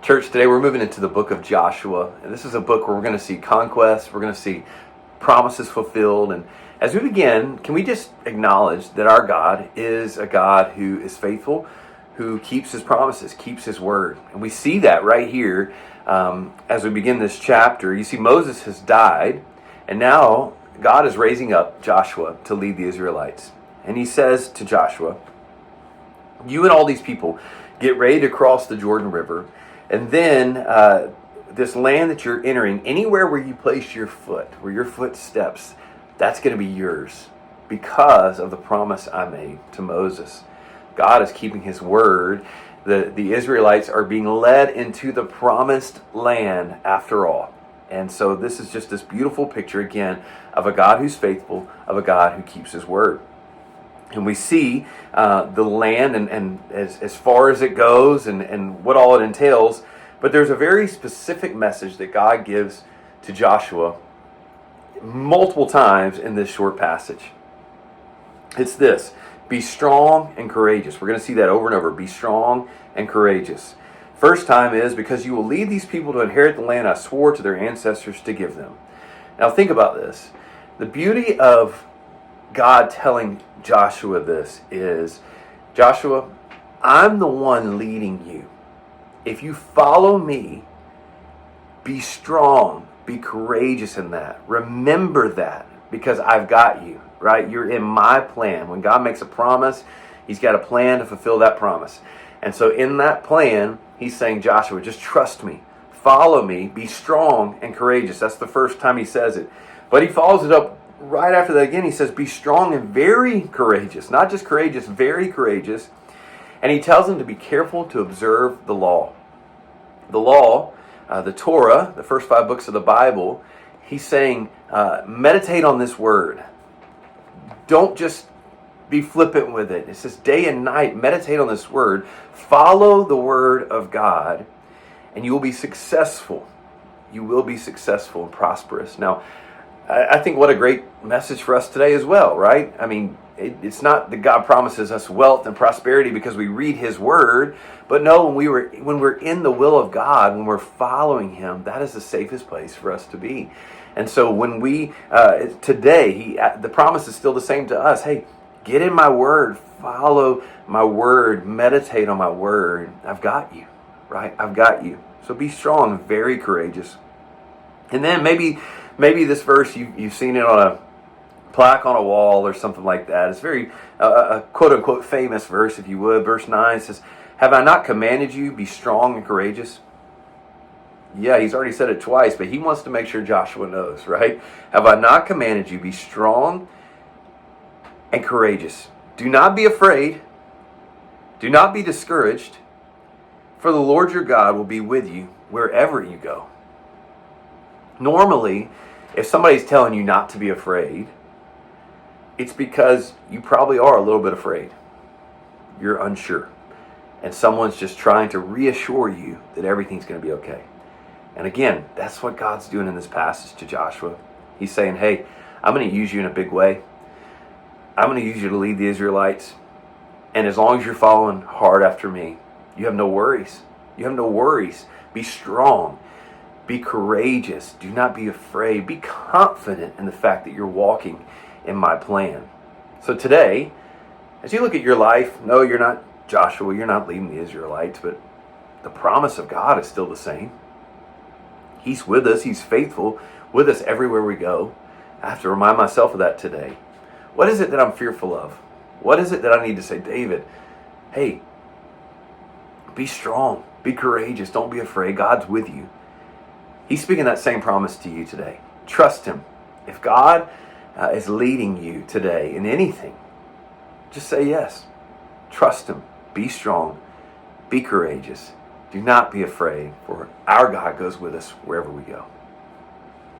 Church, today we're moving into the book of Joshua, and this is a book where we're going to see conquest, we're going to see promises fulfilled, and as we begin, can we just acknowledge that our God is a God who is faithful, who keeps his promises, keeps his word, and we see that right here as we begin this chapter. You see, Moses has died, and now God is raising up Joshua to lead the Israelites, and he says to Joshua, "You and all these people get ready to cross the Jordan River, and then this land that you're entering, anywhere where you place your foot, where your foot steps, that's going to be yours because of the promise I made to Moses." God is keeping his word. The Israelites are being led into the promised land after all. And so this is just this beautiful picture again of a God who's faithful, of a God who keeps his word. And we see the land and as far as it goes and what all it entails. But there's a very specific message that God gives to Joshua multiple times in this short passage. It's this: be strong and courageous. We're going to see that over and over. Be strong and courageous. First time is because you will lead these people to inherit the land I swore to their ancestors to give them. Now think about this. The beauty of God telling Joshua this is, Joshua, I'm the one leading you. If you follow me, be strong, be courageous in that. Remember that, because I've got you, right? You're in my plan. When God makes a promise, he's got a plan to fulfill that promise. And so in that plan, he's saying, Joshua, just trust me, follow me, be strong and courageous. That's the first time he says it. But he follows it up right after that again. He says, be strong and very courageous. Not just courageous, very courageous. And he tells them to be careful to observe the law. The law, the Torah, the first 5 books of the Bible, he's saying, meditate on this word. Don't just be flippant with it. It says day and night, meditate on this word. Follow the word of God, and you will be successful. You will be successful and prosperous. Now, I think what a great message for us today as well, right? I mean, it's not that God promises us wealth and prosperity because we read his word, but no, when we're in the will of God, when we're following him, that is the safest place for us to be. And so when we, today, the promise is still the same to us. Hey, get in my word, follow my word, meditate on my word. I've got you, right? I've got you. So be strong, very courageous. And then maybe this verse, you've seen it on a plaque on a wall or something like that. It's very, a quote-unquote famous verse, if you would. Verse 9 says, have I not commanded you, be strong and courageous? Yeah, he's already said it twice, but he wants to make sure Joshua knows, right? Have I not commanded you, be strong and courageous? Do not be afraid. Do not be discouraged. For the Lord your God will be with you wherever you go. Normally, if somebody's telling you not to be afraid, it's because you probably are a little bit afraid. You're unsure. And someone's just trying to reassure you that everything's going to be okay. And again, that's what God's doing in this passage to Joshua. He's saying, hey, I'm going to use you in a big way. I'm going to use you to lead the Israelites. And as long as you're following hard after me, you have no worries. You have no worries. Be strong. Be courageous. Do not be afraid. Be confident in the fact that you're walking in my plan. So today, as you look at your life, no, you're not Joshua. You're not leading the Israelites, but the promise of God is still the same. He's with us. He's faithful with us everywhere we go. I have to remind myself of that today. What is it that I'm fearful of? What is it that I need to say, David, hey, be strong. Be courageous. Don't be afraid. God's with you. He's speaking that same promise to you today. Trust him. If God is leading you today in anything, just say yes. Trust him. Be strong. Be courageous. Do not be afraid, for our God goes with us wherever we go.